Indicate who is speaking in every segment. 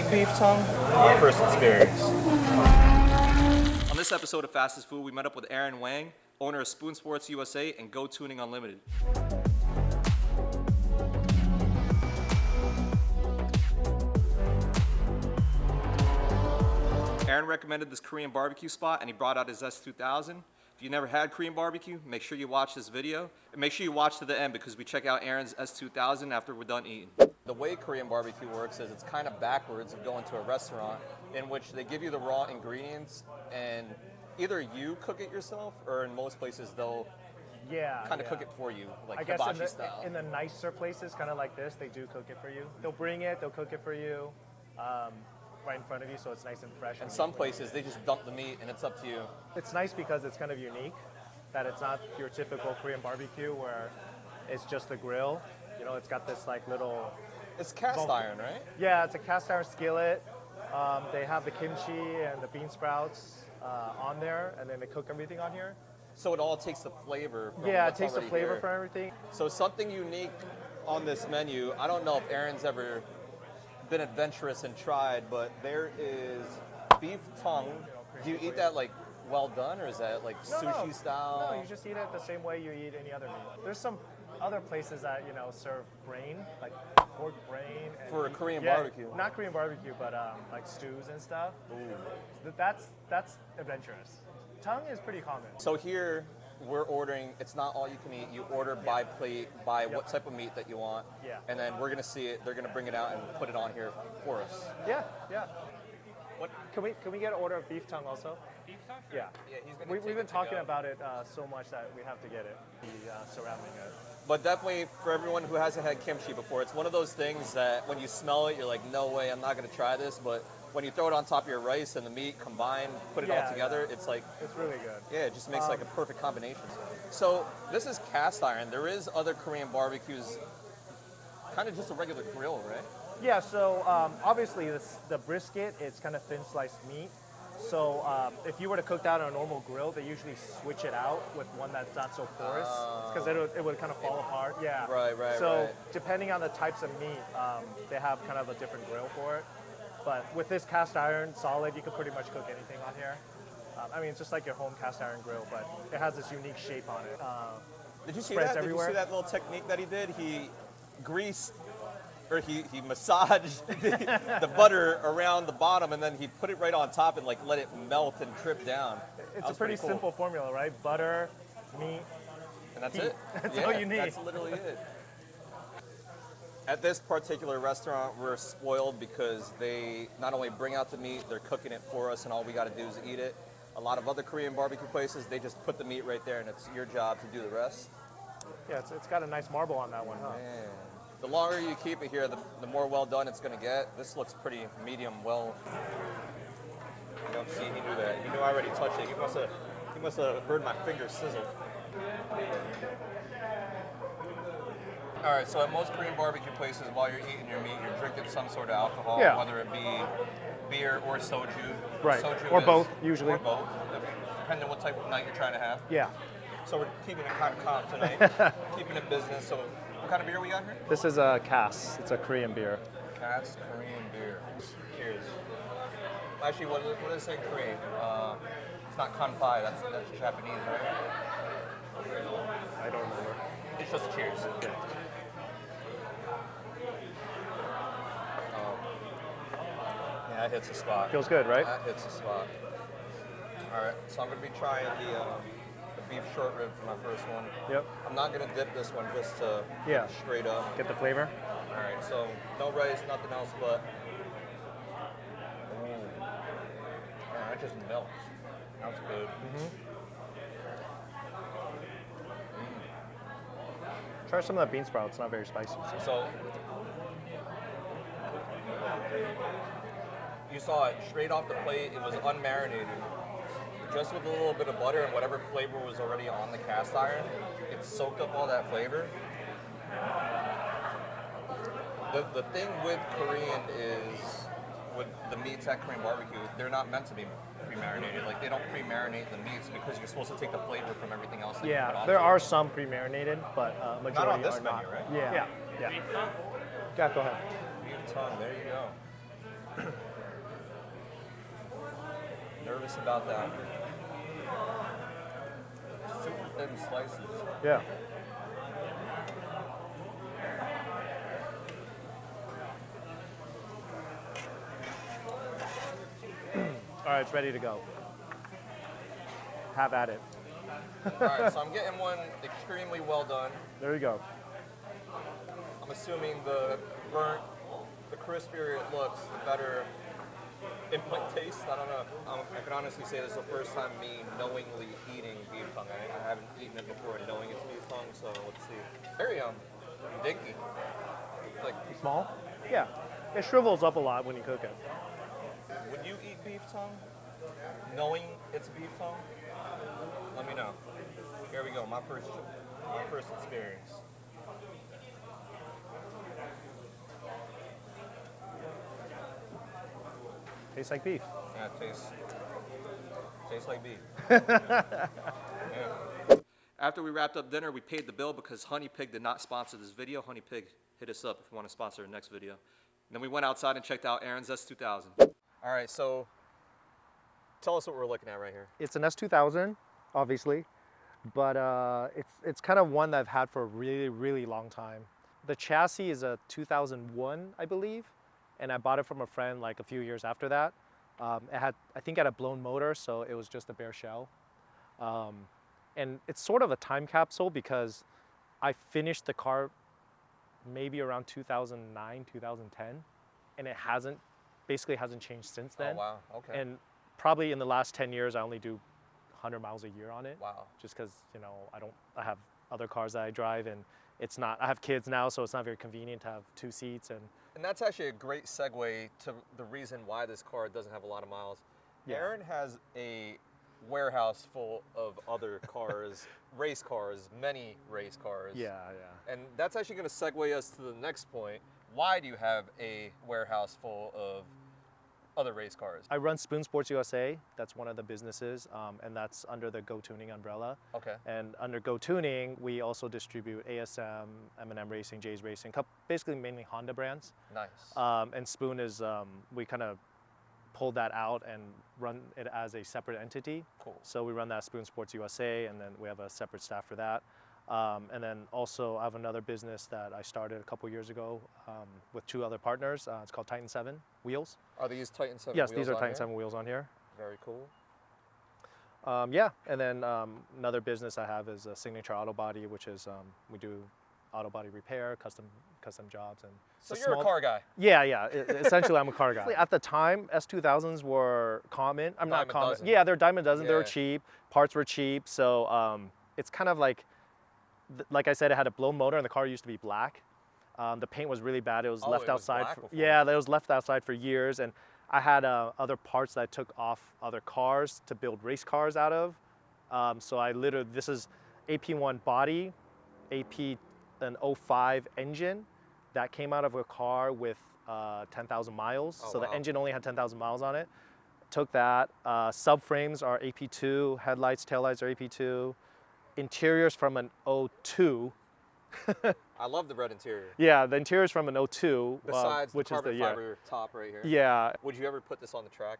Speaker 1: like beef tongue? First experience.
Speaker 2: On this episode of Fastest Food, we met up with Wang, owner of Spoon Sports USA and Go Tuning Unlimited. Aaron recommended this Korean barbecue spot and he brought out his S2000. If you never had Korean barbecue, make sure you watch this video. And make sure you watch to the end because we check out Aaron's S2000 after we're done eating. The way Korean barbecue works is it's kind of backwards of going to a restaurant in which they give you the raw ingredients and either you cook it yourself or in most places they'll kind of cook it for you, like hibachi style.
Speaker 3: In the nicer places, kind of like this, they do cook it for you. They'll bring it, they'll cook it for you. Right in front of you, so it's nice and fresh.
Speaker 2: And some places, they just dump the meat and it's up to you.
Speaker 3: It's nice because it's kind of unique, that it's not your typical Korean barbecue where it's just a grill. You know, it's got this like little...
Speaker 2: It's cast iron, right?
Speaker 3: Yeah, it's a cast iron skillet. They have the kimchi and the bean sprouts on there, and then they cook everything on here.
Speaker 2: So it all takes the flavor from
Speaker 3: it takes the flavor from everything.
Speaker 2: So something unique on this menu, I don't know if Aaron's ever been adventurous and tried, but there is beef tongue. Do you eat that like well done, or is that like sushi style?
Speaker 3: No, you just eat it the same way you eat any other meat. There's some other places that, you know, serve brain, like pork brain. And
Speaker 2: for a Korean barbecue.
Speaker 3: Not Korean barbecue, but like stews and stuff. Ooh. That's adventurous. Tongue is pretty common.
Speaker 2: So here, we're ordering, it's not all you can eat. You order by plate, by what type of meat that you want.
Speaker 3: Yeah.
Speaker 2: And then we're going to see it. They're going to bring it out and put it on here for us.
Speaker 3: Yeah. What can we get an order of beef tongue also?
Speaker 1: Beef tongue?
Speaker 3: Yeah. We've been talking about it so much that we have to get it. Surrounding it.
Speaker 2: But definitely for everyone who hasn't had kimchi before, it's one of those things that when you smell it, you're like, no way, I'm not going to try this. But when you throw it on top of your rice and the meat combined, put it all together, it's like...
Speaker 3: It's really good.
Speaker 2: Yeah, it just makes like a perfect combination. So this is cast iron. There is other Korean barbecues, kind of just a regular grill, right?
Speaker 3: Yeah, so obviously the brisket, it's kind of thin sliced meat. So if you were to cook that on a normal grill, they usually switch it out with one that's not so porous because it would kind of fall apart. Yeah.
Speaker 2: Right.
Speaker 3: So depending on the types of meat, they have kind of a different grill for it. But with this cast iron solid, you could pretty much cook anything on here. I mean, it's just like your home cast iron grill, but it has this unique shape on it.
Speaker 2: Did you see that?
Speaker 3: Everywhere.
Speaker 2: Did you see that little technique that he did? He greased, or he massaged the butter around the bottom, and then he put it right on top and like let it melt and drip down.
Speaker 3: It's a pretty simple formula, right? Butter, meat,
Speaker 2: and that's
Speaker 3: heat.
Speaker 2: it.
Speaker 3: That's all you need.
Speaker 2: That's literally it. At this particular restaurant, we're spoiled because they not only bring out the meat, they're cooking it for us, and all we got to do is eat it. A lot of other Korean barbecue places, they just put the meat right there, and it's your job to do the rest.
Speaker 3: Yeah, it's got a nice marble on that one, huh?
Speaker 2: Man. The longer you keep it here, the more well done it's going to get. This looks pretty medium well. You don't see, he knew that. He knew I already touched it. He must have heard my fingers sizzle. All right, so at most Korean barbecue places, while you're eating your meat, you're drinking some sort of alcohol, whether it be beer or soju.
Speaker 3: Right,
Speaker 2: Soju
Speaker 3: or both, usually.
Speaker 2: Or both, depending on what type of night you're trying to have.
Speaker 3: Yeah.
Speaker 2: So we're keeping it kind of calm tonight, keeping it business. So what kind of beer we got here?
Speaker 3: This is a Cass. It's a Korean beer.
Speaker 2: Cass Korean beer. Cheers. Actually, what does it say in Korean? It's not kanpai, that's Japanese, right?
Speaker 3: I don't remember.
Speaker 2: It's just cheers.
Speaker 3: Yeah.
Speaker 2: Yeah, that hits the spot.
Speaker 3: Feels good, right?
Speaker 2: That hits the spot. All right, so I'm going to be trying the beef short rib for my first one.
Speaker 3: Yep.
Speaker 2: I'm not going to dip this one just to straight up.
Speaker 3: Get the flavor.
Speaker 2: All right, so no rice, nothing else but. That just melts. That's good.
Speaker 3: Try some of the bean sprouts. It's not very spicy.
Speaker 2: So you saw it straight off the plate. It was unmarinated. Just with a little bit of butter and whatever flavor was already on the cast iron, it soaked up all that flavor. The thing with Korean is, with the meats at Korean barbecue, they're not meant to be pre-marinated. Like, they don't pre-marinate the meats because you're supposed to take the flavor from everything else that you put on
Speaker 3: there
Speaker 2: it.
Speaker 3: are some pre-marinated, but majority
Speaker 2: not on this
Speaker 3: are
Speaker 2: menu,
Speaker 3: not.
Speaker 2: right?
Speaker 3: Yeah. Yeah.
Speaker 1: Beef tongue?
Speaker 3: Yeah, go ahead.
Speaker 2: Beef tongue, there you go. notice about that. Super thin slices.
Speaker 3: Yeah. All right, it's ready to go. Have at it.
Speaker 2: All right, so I'm getting one extremely well done.
Speaker 3: There you go.
Speaker 2: I'm assuming the burnt, the crispier it looks, the better it might taste. I don't know. I can honestly say this is the first time me knowingly eating beef tongue. I haven't eaten it before knowing it's beef tongue, so let's see. Very dinky. Like,
Speaker 3: Small? Yeah. It shrivels up a lot when you cook it.
Speaker 2: would you eat beef tongue knowing it's beef tongue? Let me know. Here we go, my first experience.
Speaker 3: Tastes like beef.
Speaker 2: Yeah, it tastes like beef. Yeah. After we wrapped up dinner, we paid the bill because Honey Pig did not sponsor this video. Honey Pig, hit us up if you want to sponsor the next video. And then we went outside and checked out Aaron's S2000. All right, so tell us what we're looking at right here.
Speaker 3: It's an S2000, obviously, but it's kind of one that I've had for a really, really long time. The chassis is a 2001, I believe, and I bought it from a friend like a few years after that. I think it had a blown motor, so it was just a bare shell. And it's sort of a time capsule because I finished the car maybe around 2009, 2010, and it basically hasn't changed since then.
Speaker 2: Oh, wow, okay.
Speaker 3: And probably in the last 10 years, I only do 100 miles a year on it.
Speaker 2: Wow.
Speaker 3: Just because, I have other cars that I drive, and I have kids now, so it's not very convenient to have 2 seats.
Speaker 2: And that's actually a great segue to the reason why this car doesn't have a lot of miles. Yeah. Aaron has a warehouse full of other cars, race cars, many race cars.
Speaker 3: Yeah, yeah.
Speaker 2: And that's actually going to segue us to the next point. Why do you have a warehouse full of other race cars?
Speaker 3: I run Spoon Sports USA. That's one of the businesses, and that's under the Go Tuning umbrella.
Speaker 2: Okay.
Speaker 3: And under Go Tuning, we also distribute ASM, M&M Racing, J's Racing, basically mainly Honda brands.
Speaker 2: Nice.
Speaker 3: And Spoon is, we kind of pulled that out and run it as a separate entity.
Speaker 2: Cool.
Speaker 3: So we run that Spoon Sports USA, and then we have a separate staff for that. And then also I have another business that I started a couple years ago with 2 other partners. It's called Titan 7 Wheels.
Speaker 2: Are these Titan 7
Speaker 3: Yes,
Speaker 2: wheels
Speaker 3: these are
Speaker 2: on
Speaker 3: Titan
Speaker 2: here?
Speaker 3: 7 wheels on here.
Speaker 2: Very cool.
Speaker 3: Yeah, and then another business I have is a Signature Auto Body, which is we do auto body repair, custom jobs, and
Speaker 2: so you're a car guy.
Speaker 3: Yeah, yeah. Essentially, I'm a car guy. At the time, S2000s were common. I'm not common.
Speaker 2: Dozen.
Speaker 3: Yeah, they're dime a dozen.
Speaker 2: Yeah.
Speaker 3: They were cheap. Parts were cheap. So it's kind of like I said, it had a blown motor, and the car used to be black. The paint was really bad. It was left outside. Yeah, it was left outside for years, and I had other parts that I took off other cars to build race cars out of. So this is AP1 body, an 05 engine that came out of a car with 10,000 miles.
Speaker 2: Oh,
Speaker 3: so
Speaker 2: wow.
Speaker 3: the engine only had 10,000 miles on it. Took that. Subframes are AP2, headlights, taillights are AP2. Interiors from an 02.
Speaker 2: I love the red interior.
Speaker 3: Yeah, the interior's from an 02.
Speaker 2: Besides
Speaker 3: which
Speaker 2: the carbon
Speaker 3: is
Speaker 2: fiber top right here.
Speaker 3: Yeah.
Speaker 2: Would you ever put this on the track?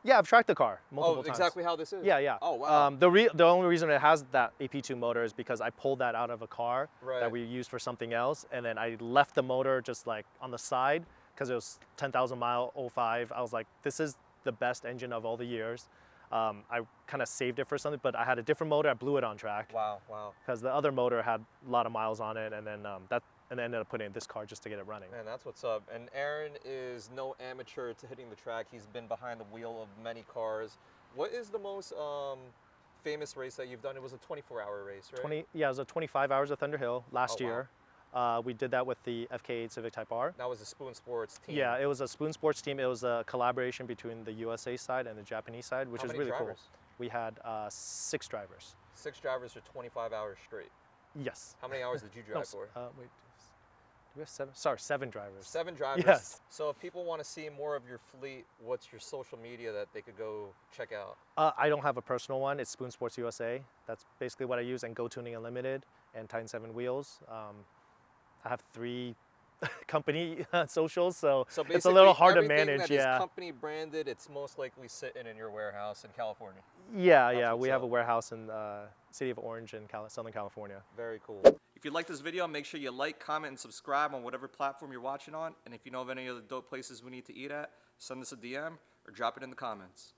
Speaker 3: Yeah, I've tracked the car multiple times.
Speaker 2: Exactly how this is?
Speaker 3: Yeah, yeah.
Speaker 2: Oh, wow.
Speaker 3: The only reason it has that AP2 motor is because I pulled that out of a car
Speaker 2: Right.
Speaker 3: that we used for something else, and then I left the motor just like on the side because it was 10,000 mile 05. I was like, this is the best engine of all the years. I kind of saved it for something, but I had a different motor. I blew it on track.
Speaker 2: Wow, wow.
Speaker 3: Because the other motor had a lot of miles on it, and then I ended up putting in this car just to get it running.
Speaker 2: Man, that's what's up. And Aaron is no amateur to hitting the track. He's been behind the wheel of many cars. What is the most famous race that you've done? It was a 24-hour race, right?
Speaker 3: Yeah, it was a 25 hours of Thunder Hill last year. We did that with the FK8 Civic Type R.
Speaker 2: That was a Spoon Sports team.
Speaker 3: Yeah, it was a Spoon Sports team. It was a collaboration between the USA side and the Japanese side, which is really cool. We had 6 drivers.
Speaker 2: 6 drivers for 25 hours straight.
Speaker 3: Yes.
Speaker 2: How many hours did you drive for?
Speaker 3: Wait, do we have 7? Sorry, 7 drivers.
Speaker 2: 7 drivers?
Speaker 3: Yes.
Speaker 2: So if people want to see more of your fleet, what's your social media that they could go check out?
Speaker 3: I don't have a personal one. It's Spoon Sports USA. That's basically what I use, and Go Tuning Unlimited and Titan 7 Wheels. I have 3 company socials, so,
Speaker 2: So
Speaker 3: it's a little hard to
Speaker 2: everything
Speaker 3: manage.
Speaker 2: that is
Speaker 3: Yeah.
Speaker 2: company branded, it's most likely sitting in your warehouse in California.
Speaker 3: Yeah.
Speaker 2: what's
Speaker 3: We have
Speaker 2: up.
Speaker 3: a warehouse in city of Orange in Southern California.
Speaker 2: Very cool. If you like this video, make sure you like, comment, and subscribe on whatever platform you're watching on. And if you know of any other dope places we need to eat at, send us a DM or drop it in the comments.